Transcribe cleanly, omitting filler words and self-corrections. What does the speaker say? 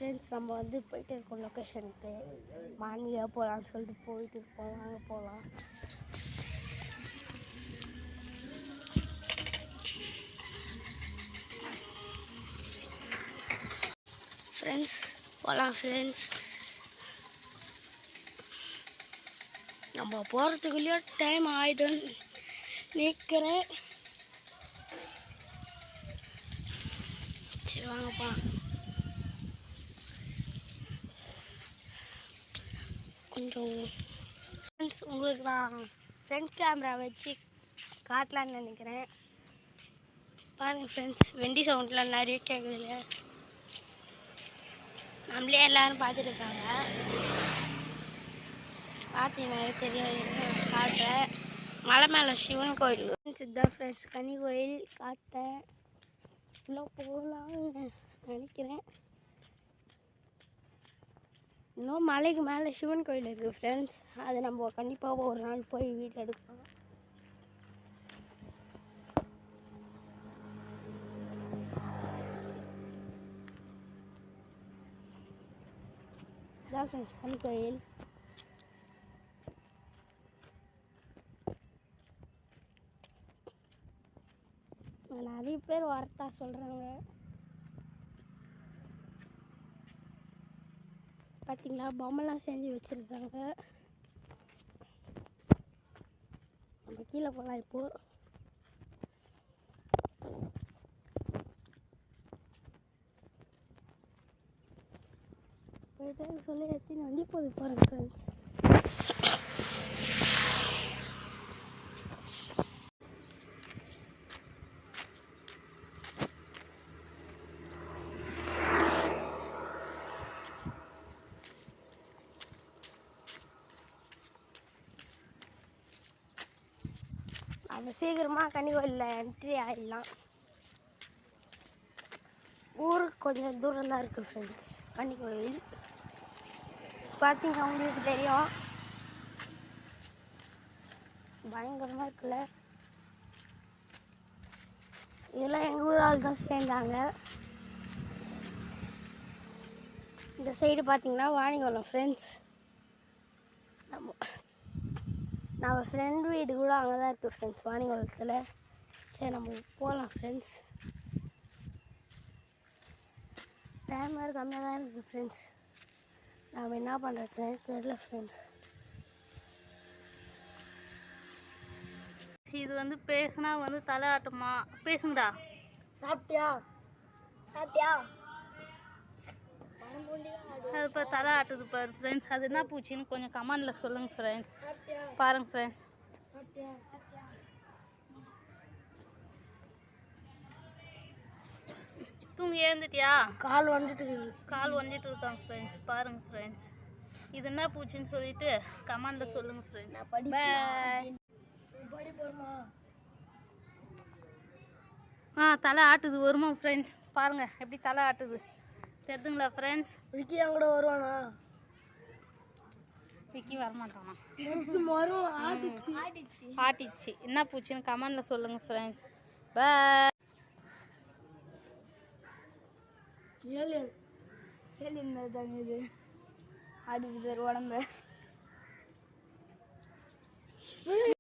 Friends, நம்ம வந்து போயிட்டு இருக்கோம் லொக்கேஷனுக்கு. மார்னிங்காக போகலான்னு சொல்லிட்டு போயிட்டு இருக்கோம். வாங்க போகலாம். ஃப்ரெண்ட்ஸ் போகலாம். ஃப்ரெண்ட்ஸ், நம்ம போகிறதுக்குள்ளேயே டைம் ஆகிடும் நிற்கிறேன். சரி வாங்கப்பா. கொஞ்சம் ஃப்ரெண்ட்ஸ், உங்களுக்கு நான் ஃப்ரண்ட் கேமரா வச்சு காட்டலான்னு நினைக்கிறேன். பாருங்கள் ஃப்ரெண்ட்ஸ், வெண்டி சவுண்ட்லாம் நிறைய கேட்குதுல்ல. நம்மளே எல்லோரும் பார்த்துருக்காங்க. பார்த்தீங்கன்னா தெரியும். காட்டுறேன். மலை மேலே சிவன் கோயில். இதுதான் ஃப்ரெண்ட்ஸ் கனி கோயில். காட்டேன் உள்ளே போகலான்னு நினைக்கிறேன். இன்னும் மலைக்கு மேலே சிவன் கோயில் இருக்குது ஃப்ரெண்ட்ஸ். அது நம்ம கண்டிப்பாக ஒரு நாள் போய் வீட்டில் எடுக்கலாம். இதான் ஃப்ரெண்ட்ஸ் கனி கோயில். நிறைய பேர் வரத்தா சொல்கிறாங்க. பார்த்தீங்களா, பொம்மைலாம் செஞ்சு வச்சுருக்காங்க. நம்ம கீழே போகலாம். இப்போது போயிட்டு சொல்லி எத்தனை வண்டி போகுது பாருங்க ஃப்ரெண்ட்ஸ். நம்ம சீக்கிரமாக கனி கோயிலில் என்ட்ரி ஆகிடலாம். ஊருக்கு கொஞ்சம் தூரம் தான் இருக்குது ஃப்ரெண்ட்ஸ் கனி கோயில். பார்த்தீங்கன்னா உங்களுக்கு தெரியும், பயங்கரமாக இருக்குல்ல. இதெல்லாம் எங்கள் ஊரால் தான் சேர்ந்தாங்க. இந்த சைடு பார்த்தீங்கன்னா வாணிகுளம் ஃப்ரெண்ட்ஸ். நம்ம ஃப்ரெண்ட் வீடு கூட அங்கே தான் இருக்குது ஃப்ரெண்ட்ஸ், வாணிகுளத்தில். சரி நம்ம போகலாம் ஃப்ரெண்ட்ஸ். டைம் வேறு கம்மியாக தான் இருக்குது ஃப்ரெண்ட்ஸ். நம்ம என்ன பண்ணுறதுன்னு தெரியல ஃப்ரெண்ட்ஸ். இது வந்து பேசுனா வந்து தலை ஆட்டமா பேசுங்கடா. சாப்பிட்டியா சாப்பிட்டியா? அது இப்போ தலை ஆட்டுது பாரு ஃப்ரெண்ட்ஸ். அது என்ன பூச்சின்னு கொஞ்சம் கமெண்டில் சொல்லுங்கள் ஃப்ரெண்ட்ஸ். பாருங்கள் ஃப்ரெண்ட்ஸ். தூங்கி எழுந்துட்டியா? கால் வந்துட்டு இருக்காங்க ஃப்ரெண்ட்ஸ். பாருங்கள் ஃப்ரெண்ட்ஸ், இது என்ன பூச்சின்னு சொல்லிட்டு கமெண்டில் சொல்லுங்கள் ஃப்ரெண்ட்ஸ். பாய். தலை ஆட்டுது வருமா ஃப்ரெண்ட்ஸ்? பாருங்கள் எப்படி தலை ஆட்டுது தெரியுதுங்களா ஃப்ரெண்ட்ஸ்? விக்கி என் கூட வருவானா? விக்கி வரமாட்டானா? ஆட்டிச்சு. என்ன பூச்சின்னு கமெண்டில் சொல்லுங்கள் ஃப்ரெண்ட்ஸ். பாய். ஏலியன் மாதிரி தாங்க இது. ஆடுது பேர் உடம்பு.